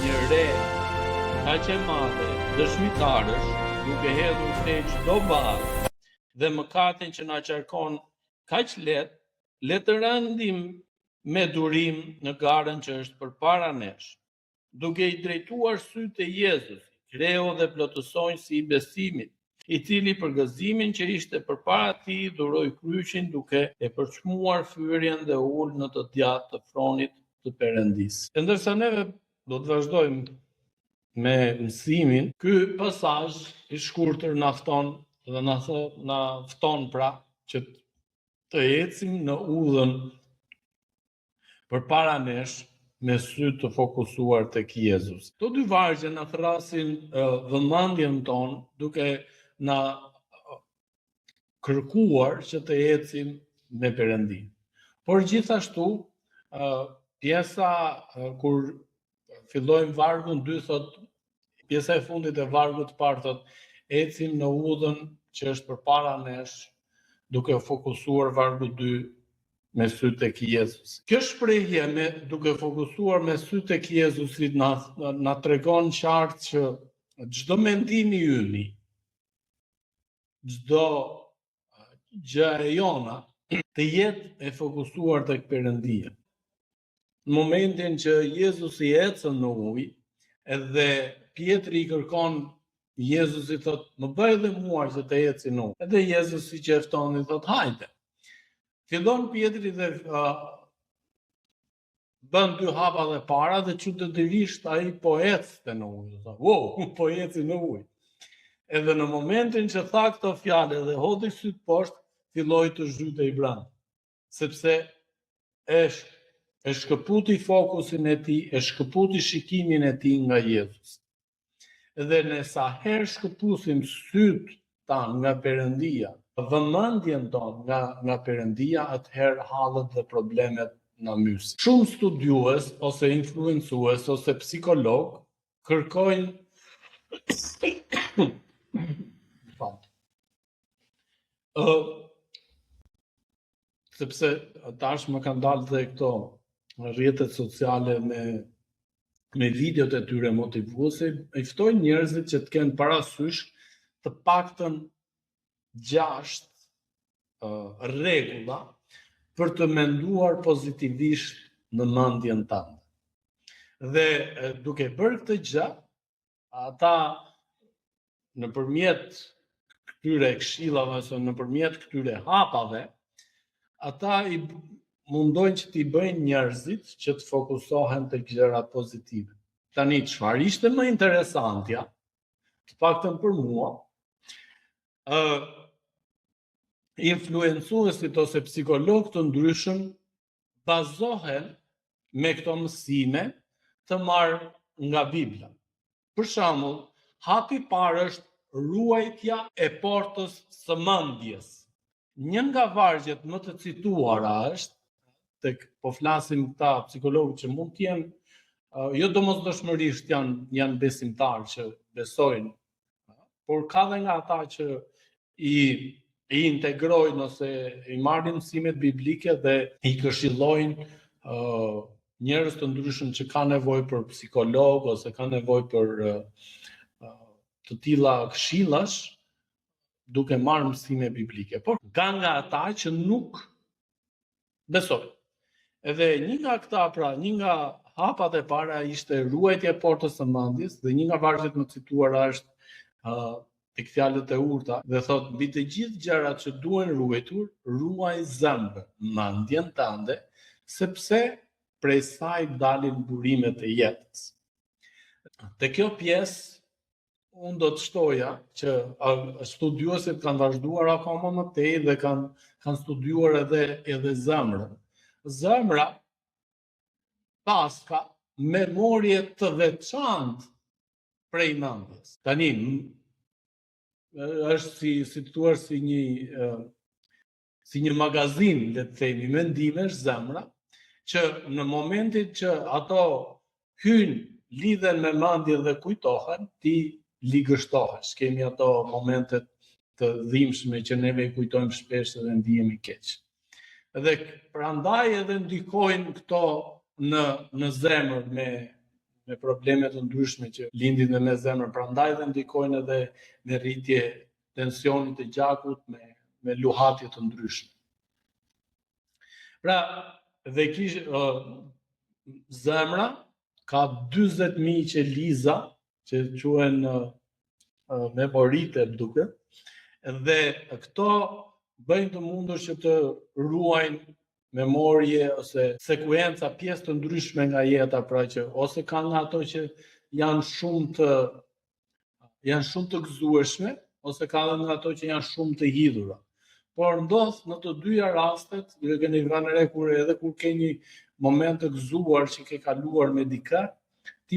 një re kaq e madhe dëshmitarësh, duke hedhur te çdo bazë dhe mëkatin që na qarkon kaq le të rëndim me durim në garën që është përpara nesh, duke i drejtuar sytë e Jezusit, kreu dhe plotësonjësi i besimit, i cili për gëzimin që ishte përpara tij dhuroi kryqin duke e përçmuar fyrjen dhe ul në të djathtë të fronit të Perëndisë. E ndërsa neve do të vazhdojmë me mësimin, ky pasazh i shkurtër na fton dhe na fton pra që të ecim në udhën përpara nesh me sy të fokusuar tek Jezusi. Këto dy vargje na thrasin vëmendjen tonë duke na kërkuar që të ecim me Perëndin. Por gjithashtu pjesa kur fillojmë vargun 2 thot, pjesa e fundit e vargut të parë thot, ecim në udhën që është përpara nesh, duke fokusuar vargu 2 me sy tek Jezusi. Kjo shprehje me duke fokusuar me sy tek Jezusi na tregon qartë që çdo mendim i ynë, çdo gjë e jona të jetë e fokusuar tek Perëndia. Në momentin që Jezusi ecën në ujë, edhe Pietri i kërkon Jezusi thot, më bëj edhe mua që të eci në ujë. Edhe Jezusi qefton i thot, hajde. Fillon Pietri dhe bën 2 hapa dhe para dhe çuditërisht ai po ecte në ujë. Wow, po eci në ujë. Edhe në momentin që tha këto fjalë dhe hodhi syt poshtë, filloi të zhytej brenda. Sepse e shkëputi fokusin e tij, e shkëputi shikimin e tij nga Jezusi. Dhe ne sa herë shkëputim syt tan nga Perëndia, vëmendjen tonë nga Perëndia, atëherë hallet dhe problemet na mysin. Shumë studiues ose influencues ose psikolog kërkojnë sepse tash më kanë dalë dhe këto rrjetet sociale me videot e tyre motivuese, i ftojnë njerëzit që të kenë parasysh të paktën 6 rregulla për të menduar pozitivisht në mendjen tënde. Dhe duke bërë këtë gjë, ata nëpërmjet këtyre këshillave ose nëpërmjet këtyre hapave, ata i mundojnë që t'i bëjnë njerëzit që të fokusohen tek gjërat pozitive. Tani çfarë ishte më interesantja, të paktën për mua, influencuesit ose psikologë të ndryshëm bazohen me këto mësime të marrë nga Bibla. Për shembull, hapi i parë është ruajtja e portës së mendjes. Një nga vargjet më të cituara është, po flasim këta psikologë që mund të jenë jo domosdoshmërisht janë besimtarë që besojnë, por ka dhe nga ata që i integrojnë ose i marrin mësimet biblike dhe i këshillojnë njerëz të ndryshëm që kanë nevojë për psikolog ose kanë nevojë për të tilla këshillash duke marrë mësime biblike. Por ka nga ata që nuk besojnë. Edhe një nga këta, pra, një nga hapat e para ishte ruajtja e portës së mendjes dhe një nga vargjet më cituara është tek fjalët e urta dhe thot mbi të gjithë gjërat që duhen ruajtur, ruaj zemrën, mendjen tënde, sepse prej saj dalin burimet e jetës. Te kjo pjesë unë do të shtoja që studiuesit kanë vazhduar akoma më tej dhe kanë studiuar edhe zemrën. Zemra pas ka memorje të veçantë prej mendjes. Tani është si të thuar si një magazin, le të themi, mendimesh zemra, që në momentin që ato hyjnë, lidhen me mendjen dhe kujtohen, ti ligështohesh. Kemi ato momentet të dhimbshme që neve i kujtojmë shpesh dhe ndihemi keq. Dhe prandaj edhe ndikojnë këto në zemër me probleme të ndryshme që lindin dhe me zemrën, prandaj dhe ndikojnë edhe me rritje tensionit të gjakut, me luhatje të ndryshme. Pra, dhe zemra ka 40.000 qeliza që quhen memorite duke, dhe këto bëjnë të mundur që të ruajnë memorje ose sekuenca pjesë të ndryshme nga jeta, pra që ose kanë nga ato që janë shumë të gëzueshme, ose kanë nga ato që janë shumë të hidhura. Por ndodh në të dyja rastet, ju e keni vënë re edhe kur ke një moment të gëzuar që ke kaluar me dikë, ti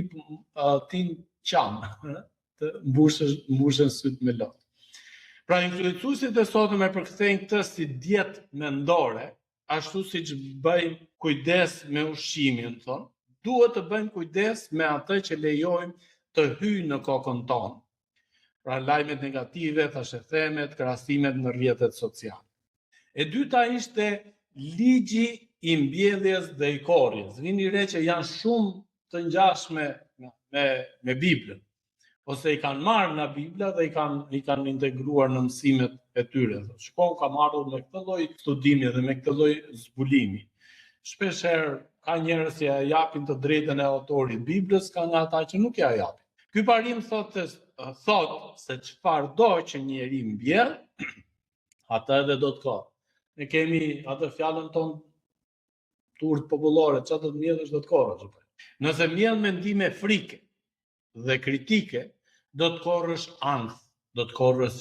qam, të mbushën syt me lot. Pra influencuesit e sotëm e përkthejnë këtë si dietë mendore, ashtu si që bëjmë kujdes me ushqimin, thonë, duhet të bëjmë kujdes me atë që lejojmë të hyjë në kokën tonë. Pra lajmet negative, thashethemet, krahasimet në rrjetet sociale. E dyta ishte ligji i mbjelljes dhe i korrjes. Vini re që janë shumë të ngjashme me Biblën, ose i kanë marrë nga Bibla dhe i kanë integruar në mësimet e tyre. Shkon ka marrur me këtë lloj studimi dhe me këtë lloj zbulimi. Shpeshherë ka njerëz që ja japin të drejtën e autorit Biblës, ka nga ata që nuk ja japin. Ky parim thot se çfarëdo që njeri mbjell, atë edhe do të ka. Ne kemi atë fjalën tonë turp popullore, çfarë do të mbjellësh do të korrësh. Nëse mbjell mendime frike dhe kritike, do të korrësh ankth, do të korrësh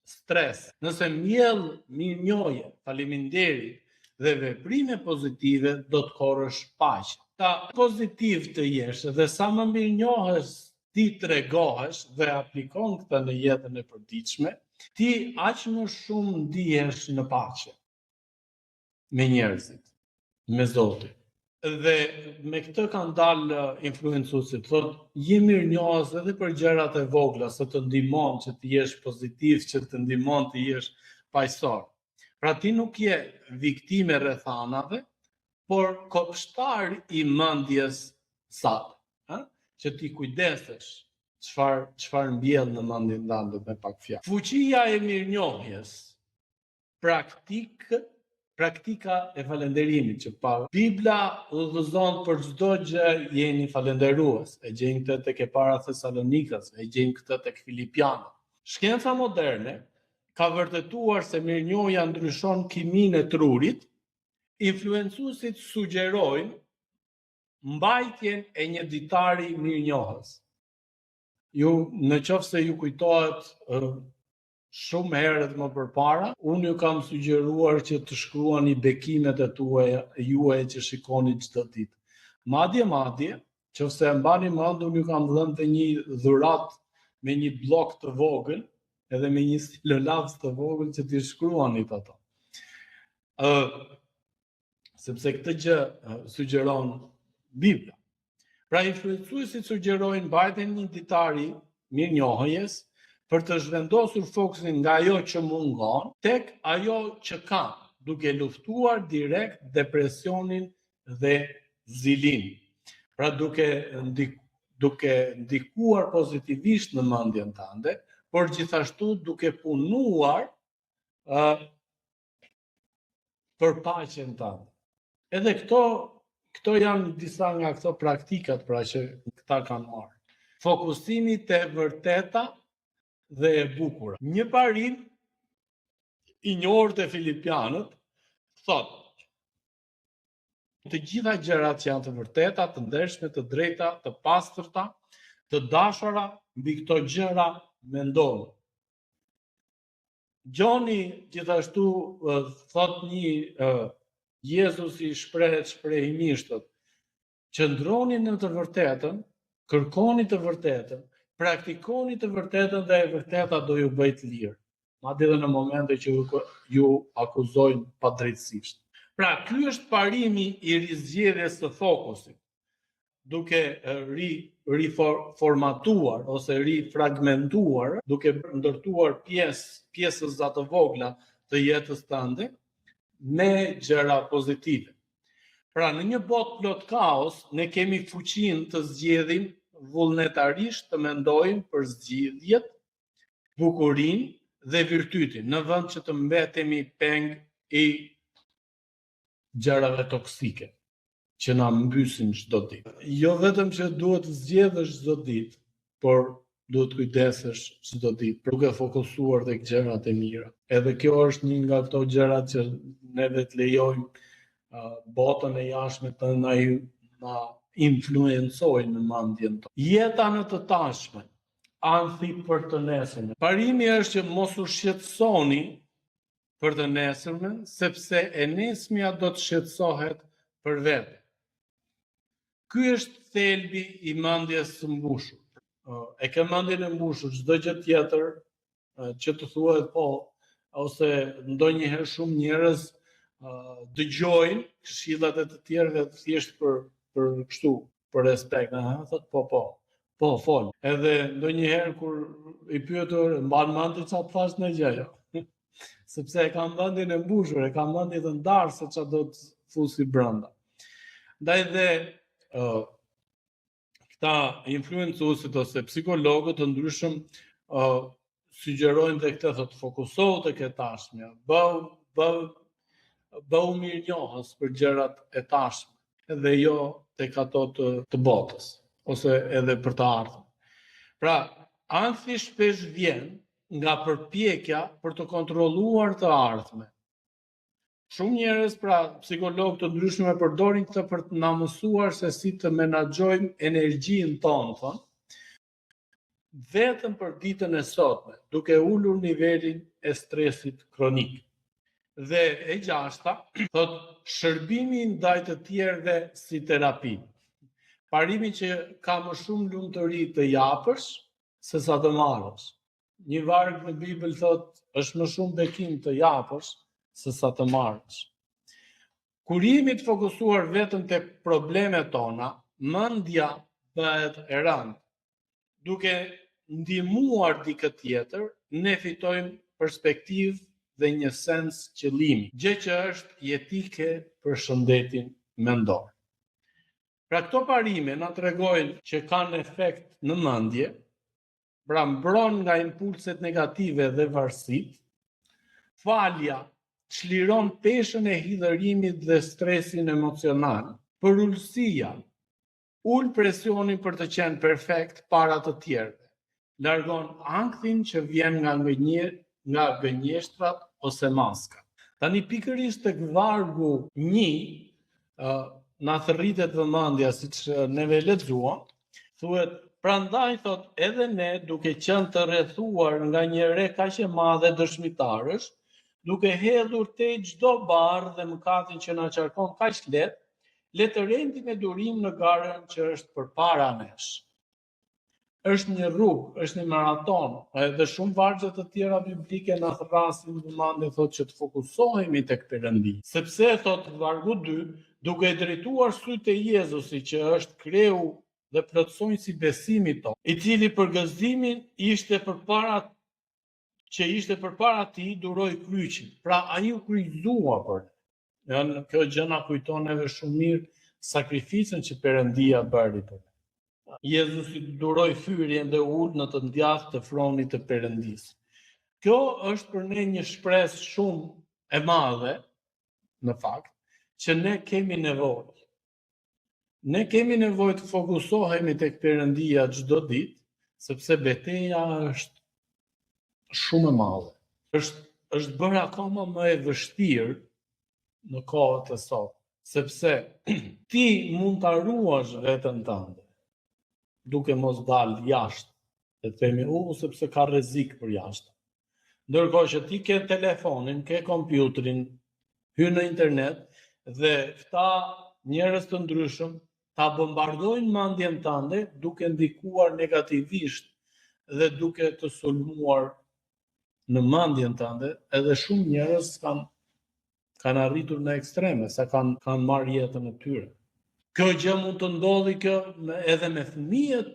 stres. Nëse mbjell mirënjohje, faleminderit dhe veprime pozitive, do të korrësh paqe. Ta pozitiv të jesh dhe sa më mirënjohesh ti tregohesh dhe aplikon këtë në jetën e përditshme, ti aq më shumë ndihesh në paqe me njerëzit, me Zotin. Dhe me këtë kanë dalë influencuesit, thotë, je mirënjohës edhe për gjërat e vogla, se të ndihmon që të jesh pozitiv, që të ndihmon të jesh paqësor. Pra ti nuk je viktime rrethanave, por kopshtar i mendjes sate, që ti kujdesesh çfarë mbjell në mendjen tënde me pak fjalë. Fuqia e mirënjohjes, praktika e falënderimit që pa Bibla udhëzon për çdo gjë jeni falënderues. E gjejmë këtë tek e para Thesalonikës, e gjejmë këtë tek Filipianët. Shkenca moderne ka vërtetuar se mirënjohja ndryshon kimin e trurit. Influencuesit sugjerojnë mbajtjen e një ditari mirënjohës. Në qoftë se ju kujtohet shumë herët më përpara, unë ju kam sugjeruar që të shkruani bekimet e juaja që shikoni çdo ditë. Madje, qoftë e mbani mend, unë ju kam dhënë të një dhuratë me një blok të vogël, edhe me një stilolavc të vogël që t'i shkruani ato. Sepse këtë gjë sugjeron Bibla. Pra influencuesit sugjerojnë mbajtjen e një ditari mirënjohjes për të zhvendosur fokusin nga ajo që mungon tek ajo që kanë, duke luftuar direkt depresionin dhe zilimin. Pra duke ndikuar pozitivisht në mendjen tënde, por gjithashtu duke punuar për paqen tënde. Edhe këto janë disa nga këto praktikat pra që këta kanë marrë. Fokusimi te vërteta dhe e bukura. Një parim i njohur te Filipianët thotë: të gjitha gjërat që janë të vërteta, të ndershme, të drejta, të pastërta, të dashura, mbi këto gjëra mendoni. Gjoni gjithashtu thot një Jezus i shprehet shprehimisht, qëndroni në të vërtetën, kërkoni të vërtetën, praktikoni të vërtetën dhe e vërteta do ju bëj të lirë. Madje edhe në momente që ju akuzojnë padrejtësisht. Pra, ky është parimi i rizgjedhjes së fokusit, duke riformatuar ose rifragmentuar, duke ndërtuar pjesës të vogla të jetës tënde me gjëra pozitive. Pra në një botë plot kaos, ne kemi fuqinë të zgjedhim vullnetarisht të mendojmë për zgjidhjet, bukurinë dhe virtytin, në vend që të mbetemi peng i gjërave toksike që na mbysin çdo ditë. Jo vetëm që duhet të zgjedhësh çdo ditë, por duhet kujdesesh çdo ditë për duke fokusuar tek gjërat e mira. Edhe kjo është një nga ato gjërat që ne vetë lejojmë botën e jashtme të na influencojnë në mendjen tonë. Jeta në të tashmen, anthi për të nesërmen. Parimi është që mos u shqetësoni për të nesërmen, sepse e nesmja do të shqetësohet për vete. Ky është thelbi i mendjes së mbushur. E ke mendjen e mbushur, çdo gjë tjetër që të thuhet po, ose ndonjëherë shumë njerëz dëgjojnë këshillat e të tjerëve thjesht për kështu, për respekt, thot po, fol. Edhe ndonjëherë kur i pyetur, mban mendje çfarë thash në gjë, jo. Sepse e kam mendjen e mbushur, e kam mendjen të ndarë se çfarë do të fusi brenda. Ndaj dhe këta influencuesit ose psikologët të ndryshëm sugjerojnë dhe këtë, thotë fokusohu tek e tashtmja, bëu mirënjohës për gjërat e tashme dhe jo tek ato të botës ose edhe për të ardhmen. Pra, anthi shpesh vjen nga përpjekja për të kontrolluar të ardhmen. Shumë njerëz, pra psikologë të ndryshëm e përdorin këtë për të na mësuar se si të menaxhojmë energjinë tonë, thonë, vetëm për ditën e sotme, duke ulur nivelin e stresit kronik. Dhe e gjashta, thot shërbimi ndaj të tjerëve si terapi. Parimi që ka më shumë lumturi të japësh se sa të marrësh. Një varg në Bibël thot është më shumë bekim të japësh se sa të marrësh. Kur jemi të fokusuar vetëm te problemet tona, mendja bëhet e rëndë. Duke ndihmuar dikë tjetër, ne fitojmë perspektivë dhe një sens qëllimi, gjë që është jetike për shëndetin mendor. Pra këto parime na tregojnë që kanë efekt në mendje, pra mbron nga impulset negative dhe varësitë. Falja çliron peshën e hidhërimit dhe stresin emocional. Përulësia ul presionin për të qenë perfekt para të tjerëve. Largon ankthin që vjen nga gënjeshtrat ose maskat. Tani pikërisht tek vargu 1 na thërritet vëmendja, siç neve lexuam, thuhet, prandaj thot edhe ne duke qenë të rrethuar nga një re kaq e madhe dëshmitarësh, duke hedhur te çdo barr dhe mëkatin që na qarkon kaq lehtë, le të rendim me durim në garën që është përpara nesh. Është një rrugë, është një maraton, edhe shumë vargje të tjera biblike na thrasin vëmendje, thotë që të fokusohemi tek Perëndia. Sepse thotë vargu 2, duke drejtuar sytë e Jezusit që është kreu dhe plotësonjësi besimit tonë, i cili për gëzimin që ishte përpara tij duroi kryqin. Pra ai u kryqëzua për ne. Kjo gjë na kujton neve shumë mirë sakrificën që Perëndia bëri për ne. Jezusi duroi fyrjen dhe ul në të ndjathtë të fronit të Perëndisë. Kjo është për ne një shpresë shumë e madhe, në fakt, që ne kemi nevojë. Ne kemi nevojë të fokusohemi tek Perëndia çdo ditë, sepse betejë është shumë e madhe. Është bërë akoma më e vështirë në kohët e sot, sepse ti mund ta ruash veten tënde duke mos dalë jashtë, dhe të themi sepse ka rrezik për jashtë. Ndërkohë që ti ke telefonin, ke kompjuterin, hyn në internet dhe këta njerëz të ndryshëm ta bombardojnë mendjen tënde duke ndikuar negativisht dhe duke të sulmuar në mendjen tënde, edhe shumë njerëz kanë arritur në ekstreme, sa kanë marrë jetën e tyre. Kjo gjë mund të ndodhi edhe me fëmijët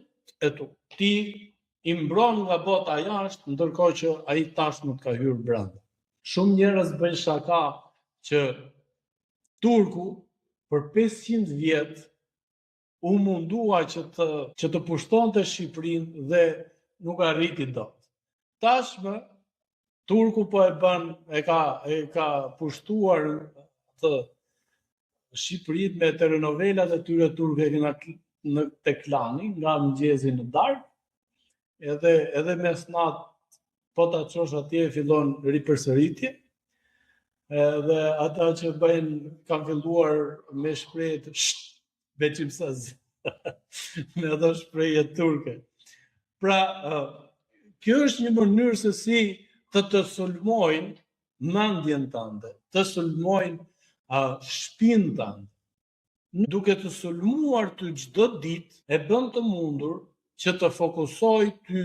e tu. Ti i mbron nga bota jashtë, ndërkohë që ai tashmë të ka hyrë brenda. Shumë njerëz bëjnë shaka që turku për 500 vjet u mundua që të pushtonte Shqipërinë dhe nuk arriti dot. Tashmë turku po e bën, e ka pushtuar të Shqipërinë me telenovelat e tyre turke në te klani, nga mëngjesi në darkë, edhe mesnat po ta çosh atje fillon ripërsëritje. Edhe ata që kanë filluar me shprehje beçimsaz me ato shprehje turke. Pra, kjo është një mënyrë se si të sulmojnë mendjen tënde, të sulmojnë shpinën tënde. Duke të sulmuar ty çdo ditë, e bën të mundur që të fokusoj ty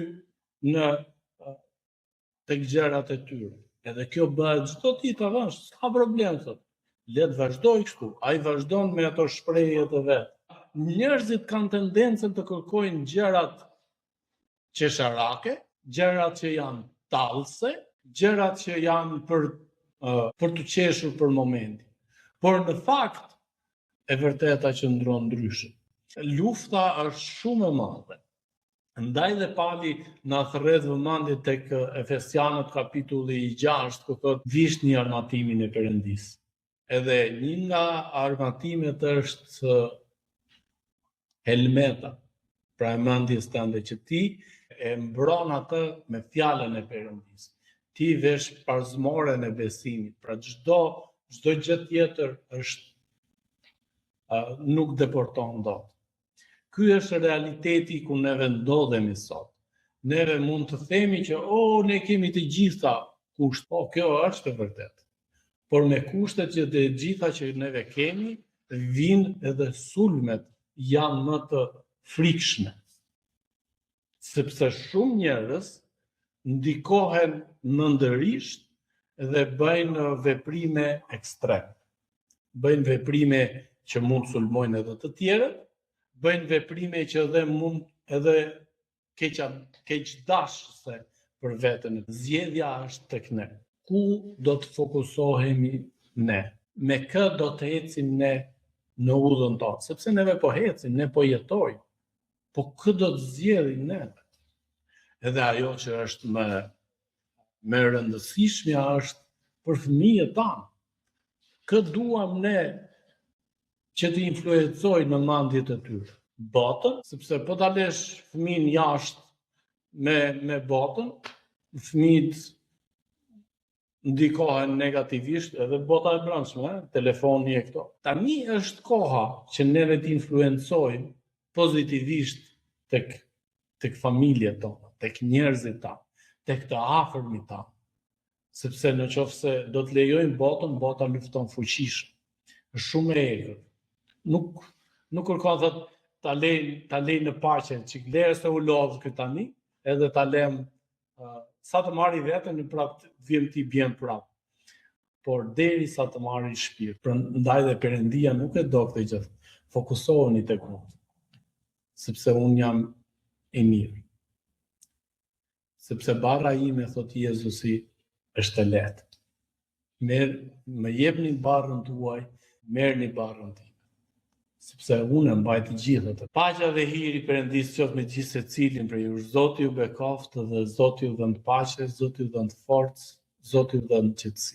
tek gjërat e tyre. Edhe kjo bëhet çdo ditë avash, s'ka problem thot. Le të vazhdoj kështu. Ai vazhdon me ato shprehje të vet. Njerëzit kanë tendencën të kërkojnë gjërat qesharake, gjërat që janë tallse, gjërat që janë për të qeshur për momentin. Por në fakt e vërteta qëndron ndryshe. Lufta është shumë e madhe. Ndaj dhe Pali na thërret vëmendje tek Efesianët kapitulli 6, ku thotë vishni armatimin e Perëndis. Edhe një nga armatimet është helmeta, pra e mendjes tënde që ti e mbron atë me fjalën e Perëndis. Ti vesh parzmoren e besimit, pra çdo gjë tjetër është nuk deporton dot. Ky është realiteti ku neve ndodhemi sot. Neve mund të themi që ne kemi të gjitha kushte. Kjo është e vërtetë. Por me kushtet që të gjitha që neve kemi, vinë edhe sulmet janë më të frikshme. Sepse shumë njerëz ndikohen nëndërisht dhe bëjnë veprime ekstreme. Bëjnë veprime që mund sulmojnë edhe të tjerët, bëjnë veprime që mund edhe keqdashëse për veten. Zgjedhja është tek ne. Ku do të fokusohemi ne? Me kë do të ecim ne në udhën tonë? Sepse neve po ecim, ne po jetojmë. Po kë do të zgjedhim ne? Edhe ajo që është më e rëndësishmja është për fëmijët tanë. Kë duam ne që të influencojë në mendjet e tyre? Botën, sepse po ta lesh fëmin jashtë me botën, fëmijët ndikohen negativisht edhe bota e brendshme, telefoni e këto. Tani është koha që neve të influencojmë pozitivisht tek familjet tona, tek njerëzit tanë, tek të afërmit tanë. Sepse në qoftë se do të lejojmë botën, bota lufton fuqishëm. Është shumë e egër. Nuk kërkon thot ta lej në paqe, çik lere se u lodh ky tani, edhe ta lem sa të marri veten në prap vjen ti bjen prap. Por derisa të marri shpirt. Prandaj dhe Perëndia nuk e do këtë gjë. Fokusoheni tek unë. Sepse unë jam i mirë. Sepse barra ime, thot Jezusi, është e lehtë. Më jepni barrën tuaj, merrni barrën time. Sepse unë mbaj të gjitha të. Paqja dhe hiri i Perëndisë qoftë me gjithë secilin prej jush. Zoti ju bekoftë dhe Zoti ju dhënë paqe, Zoti ju dhënë forcë, Zoti ju dhënë qetësi.